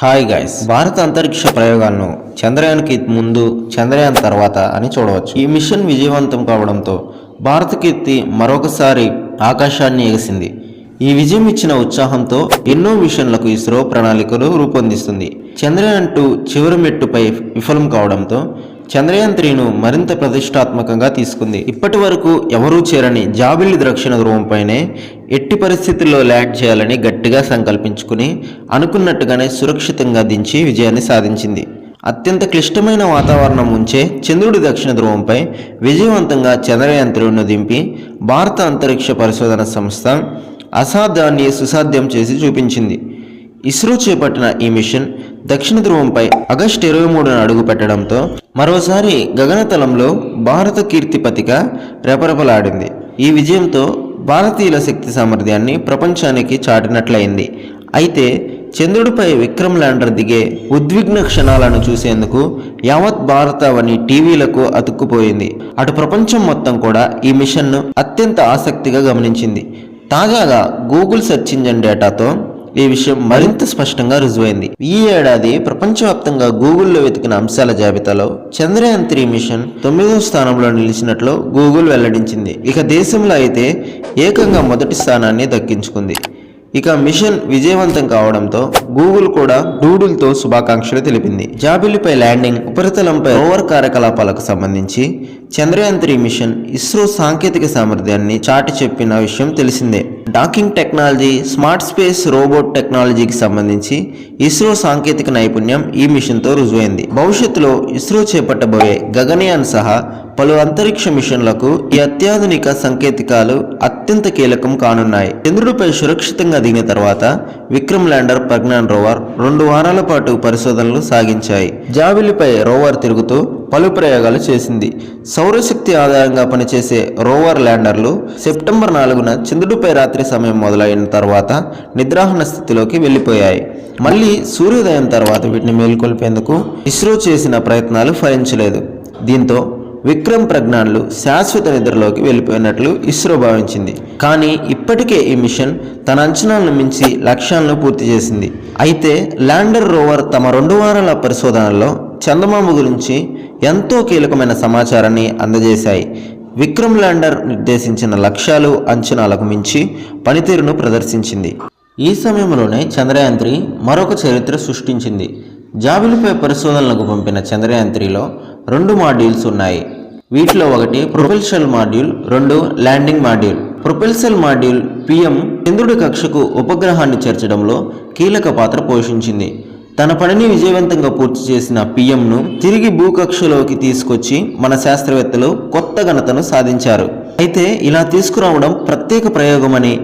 Hi guys, భారత అంతరిక్ష ప్రయోగాలను చంద్రయాన్కి ముందు, చంద్రయాన్ తర్వాత అని చూడవచ్చు. ఈ మిషన్ విజయవంతం కావడంతో భారత కీర్తి మరొకసారి ఆకాశాన్ని ఎగసింది. ఈ విజయం ఇచ్చిన ఉత్సాహంతో ఎన్నో మిషన్లకు ఇస్రో ప్రణాళికలు రూపొందిస్తుంది. చంద్రయాన్ 2 చివరి మెట్టుపై విఫలం కావడంతో చంద్రయాన్ 3ను మరింత ప్రతిష్టాత్మకంగా తీసుకుంది. ఇప్పటి వరకు ఎవరూ చేరని జాబిల్లి దక్షిణ ధ్రువంపైనే ఎట్టి పరిస్థితుల్లో ల్యాండ్ చేయాలని గట్టిగా సంకల్పించుకుని అనుకున్నట్టుగానే సురక్షితంగా దించి విజయాన్ని సాధించింది. అత్యంత క్లిష్టమైన వాతావరణం ఉంచే చంద్రుడి దక్షిణ ధ్రువంపై విజయవంతంగా చంద్రయాన్ 3ను దింపి భారత అంతరిక్ష పరిశోధన సంస్థ అసాధ్యాన్ని సుసాధ్యం చేసి చూపించింది. ఇస్రో చేపట్టిన ఈ మిషన్ దక్షిణ ధ్రువంపై ఆగస్టు 23న అడుగు పెట్టడంతో మరోసారి గగనతలంలో భారత కీర్తి పతిక రెపరెపలాడింది. ఈ విజయంతో భారతీయుల శక్తి సామర్థ్యాన్ని ప్రపంచానికి చాటినట్లయింది. అయితే చంద్రుడిపై విక్రమ్ ల్యాండర్ దిగే ఉద్విగ్న క్షణాలను చూసేందుకు యావత్ భారతావని టీవీలకు అతుక్కుపోయింది. అటు ప్రపంచం మొత్తం కూడా ఈ మిషన్ను అత్యంత ఆసక్తిగా గమనించింది. తాజాగా గూగుల్ సెర్చ్ ఇంజిన్ డేటాతో ఈ విషయం మరింత స్పష్టంగా రుజువైంది. ఈ ఏడాది ప్రపంచవ్యాప్తంగా గూగుల్లో వెతికిన అంశాల జాబితాలో చంద్రయాన్ 3 మిషన్ 9వ స్థానంలో నిలిచినట్లు గూగుల్ వెల్లడించింది. ఇక దేశంలో అయితే ఏకంగా మొదటి స్థానాన్ని దక్కించుకుంది. ఇక మిషన్ విజయవంతం కావడంతో గూగుల్ కూడా డూడుల్తో శుభాకాంక్షలు తెలిపింది. జాబిల్లిపై ల్యాండింగ్, ఉపరితలంపై రోవర్ కార్యకలాపాలకు సంబంధించి చంద్రయాన్ 3 మిషన్ ఇస్రో సాంకేతిక సామర్థ్యాన్ని చాటి చెప్పిన విషయం తెలిసిందే. Docking technology, smart space, robot టెక్నాలజీకి సంబంధించి ఇస్రో సాంకేతిక నైపుణ్యం ఈ మిషన్తో రుజువైంది. భవిష్యత్తులో ఇస్రో చేపట్టబోయే గగనయాన్ సహా పలు అంతరిక్ష మిషన్లకు ఈ అత్యాధునిక సంకేతికాలు అత్యంత కీలకం కానున్నాయి. చంద్రుడిపై సురక్షితంగా దిగిన తర్వాత విక్రమ్ ల్యాండర్, ప్రజ్ఞాన్ రోవర్ 2 వారాల పాటు పరిశోధనలు సాగించాయి. జాబిలిపై రోవర్ తిరుగుతూ పలు ప్రయోగాలు చేసింది. సౌరశక్తి ఆధారంగా పనిచేసే రోవర్ ల్యాండర్లు సెప్టెంబర్ 4న చంద్రుడిపై రాత్రి సమయం మొదలైన తర్వాత నిద్రాహన స్థితిలోకి వెళ్ళిపోయాయి. మళ్ళీ సూర్యోదయం తర్వాత వీటిని మేల్కొల్పేందుకు ఇస్రో చేసిన ప్రయత్నాలు ఫలించలేదు. దీంతో విక్రమ్, ప్రజ్ఞాన్లు శాశ్వత నిద్రలోకి వెళ్ళిపోయినట్లు ఇస్రో భావించింది. కానీ ఇప్పటికే ఈ మిషన్ తన అంచనాలను మించి లక్ష్యాలను పూర్తి చేసింది. అయితే ల్యాండర్, రోవర్ తమ 2 వారాల పరిశోధనల్లో చందమామ గురించి ఎంతో కీలకమైన సమాచారాన్ని అందజేశాయి. విక్రమ్ ల్యాండర్ నిర్దేశించిన లక్ష్యాలు, అంచనాలకు మించి పనితీరును ప్రదర్శించింది. ఈ సమయంలోనే చంద్రయాన్ 3 మరొక చరిత్ర సృష్టించింది. జాబిలిపై పరిశోధనలకు పంపిన చంద్రయాన్ 3లో 2 మాడ్యూల్స్ ఉన్నాయి. వీటిలో ఒకటి propulsion module, 2 landing module. Propulsion module PM చంద్రుడి కక్షకు ఉపగ్రహాన్ని చేర్చడంలో కీలక పాత్ర పోషించింది. తన పనిని విజయవంతంగా పూర్తి చేసిన PMను తిరిగి భూకక్షలోకి తీసుకొచ్చి మన శాస్త్రవేత్తలు కొత్త ఘనతను సాధించారు. అయితే ఇలా తీసుకురావడం ప్రత్యేక ప్రయోగమని,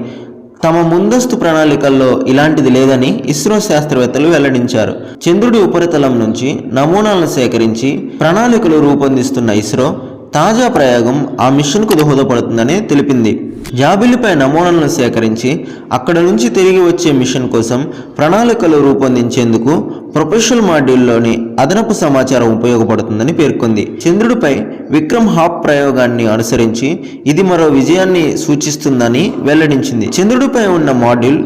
తమ ముందస్తు ప్రణాళికల్లో ఇలాంటిది లేదని ఇస్రో శాస్త్రవేత్తలు వెల్లడించారు. చంద్రుడి ఉపరితలం నుంచి నమూనాలను సేకరించి ప్రణాళికలు రూపొందిస్తున్న ఇస్రో తాజా ప్రయోగం ఆ మిషన్కు దోహదపడుతుందని తెలిపింది. జాబిల్లిపై నమూనాలను సేకరించి అక్కడ నుంచి తిరిగి వచ్చే మిషన్ కోసం ప్రణాళికలు రూపొందించేందుకు ప్రొపెల్షన్ మాడ్యూల్లోని అదనపు సమాచారం ఉపయోగపడుతుందని పేర్కొంది. చంద్రుడిపై విక్రమ్ హాప్ ప్రయోగాన్ని అనుసరించి ఇది మరో విజయాన్ని సూచిస్తుందని వెల్లడించింది. చంద్రుడిపై ఉన్న మాడ్యూల్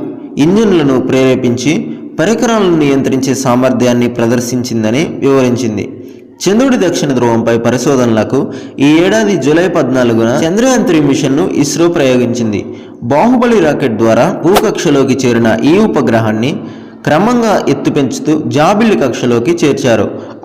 ఇంజిన్లను ప్రేరేపించి పరికరాలను నియంత్రించే సామర్థ్యాన్ని ప్రదర్శించిందని వివరించింది. చంద్రుడి దక్షిణ ధ్రువంపై పరిశోధనలకు ఈ ఏడాది జూలై 14న చంద్రయాన్ 3 మిషన్ను ఇస్రో ప్రయోగించింది. బాహుబలి రాకెట్ ద్వారా భూకక్షలోకి చేరిన ఈ ఉపగ్రహాన్ని క్రమంగా ఎత్తు పెంచుతూ జాబిల్లి కక్షలోకి చేర్చారు.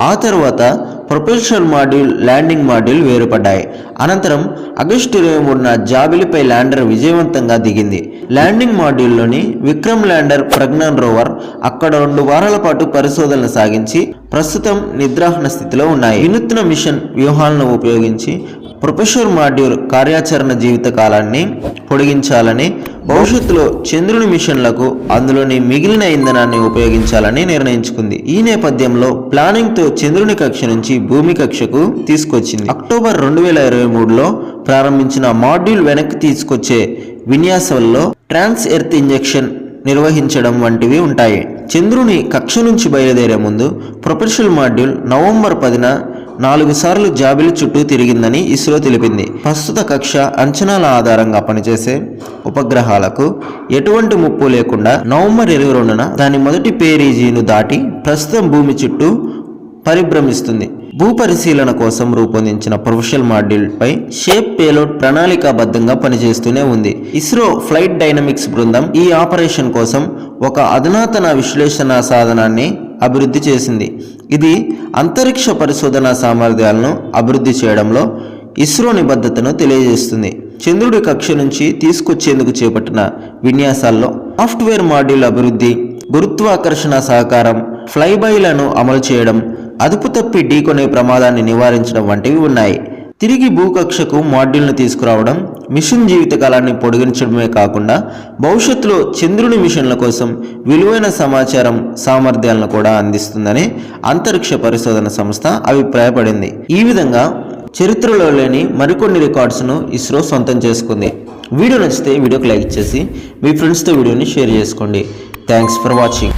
ఆ తర్వాత ప్రొపెల్షన్ మాడ్యూల్, ల్యాండింగ్ మాడ్యూల్ వేరుపడ్డాయి. అనంతరం ఆగస్టు 23న జాబిలిపై ల్యాండర్ విజయవంతంగా దిగింది. ల్యాండింగ్ మాడ్యూల్లోని విక్రమ్ ల్యాండర్, ప్రజ్ఞాన్ రోవర్ అక్కడ 2 వారాల పాటు పరిశోధనలు సాగించి ప్రస్తుతం నిద్రాహన స్థితిలో ఉన్నాయి. వినూత్న మిషన్ వ్యూహాలను ఉపయోగించి ప్రొపెల్షన్ మాడ్యూల్ కార్యాచరణ జీవిత కాలాన్ని పొడిగించాలని, భవిష్యత్తులో చంద్రుని మిషన్లకు అందులోని మిగిలిన ఇంధనాన్ని ఉపయోగించాలని నిర్ణయించుకుంది. ఈ నేపథ్యంలో ప్లానింగ్తో చంద్రుని కక్ష నుంచి భూమి కక్షకు తీసుకొచ్చింది. అక్టోబర్ 2023లో ప్రారంభించిన మాడ్యూల్ వెనక్కి తీసుకొచ్చే విన్యాసాల్లో ట్రాన్స్ ఎర్త్ ఇంజెక్షన్ నిర్వహించడం వంటివి ఉంటాయి. చంద్రుని కక్ష నుంచి బయలుదేరే ముందు ప్రొపెల్షన్ మాడ్యూల్ నవంబర్ 10న 4 సార్లు జాబిలి చుట్టూ తిరిగిందని ఇస్రో తెలిపింది. ప్రస్తుత కక్ష అంచనాల ఆధారంగా పనిచేసే ఉపగ్రహాలకు ఎటువంటి ముప్పు లేకుండా నవంబర్ 22న దాని మొదటి పేరీజీను దాటి ప్రస్తుతం భూమి చుట్టూ పరిభ్రమిస్తుంది. భూ పరిశీలన కోసం రూపొందించిన ప్రొఫెషనల్ మాడ్యూల్ పై షేప్ పేలోడ్ ప్రణాళికాబద్ధంగా పనిచేస్తూనే ఉంది. ఇస్రో ఫ్లైట్ డైనమిక్స్ బృందం ఈ ఆపరేషన్ కోసం ఒక అధునాతన విశ్లేషణ సాధనాన్ని అభివృద్ధి చేసింది. ఇది అంతరిక్ష పరిశోధన సామర్థ్యాలను అభివృద్ధి చేయడంలో ఇస్రో నిబద్ధతను తెలియజేస్తుంది. చంద్రుడి కక్ష నుంచి తీసుకొచ్చేందుకు చేపట్టిన విన్యాసాల్లో సాఫ్ట్వేర్ మాడ్యూల్ అభివృద్ధి, గురుత్వాకర్షణ సహకారం, ఫ్లైబైలను అమలు చేయడం, అదుపు తప్పి ఢీకొనే ప్రమాదాన్ని నివారించడం వంటివి ఉన్నాయి. తిరిగి భూకక్షకు మాడ్యూల్ను తీసుకురావడం మిషన్ జీవితకాలాన్ని పొడిగించడమే కాకుండా భవిష్యత్తులో చంద్రుని మిషన్ల కోసం విలువైన సమాచారం సామర్థ్యాలను కూడా అందిస్తుందని అంతరిక్ష పరిశోధన సంస్థ అభిప్రాయపడింది. ఈ విధంగా చరిత్రలో లేని మరికొన్ని రికార్డ్స్ను ఇస్రో సొంతం చేసుకుంది. వీడియో నచ్చితే వీడియోకి లైక్ చేసి మీ ఫ్రెండ్స్తో వీడియోని షేర్ చేసుకోండి. Thanks for watching.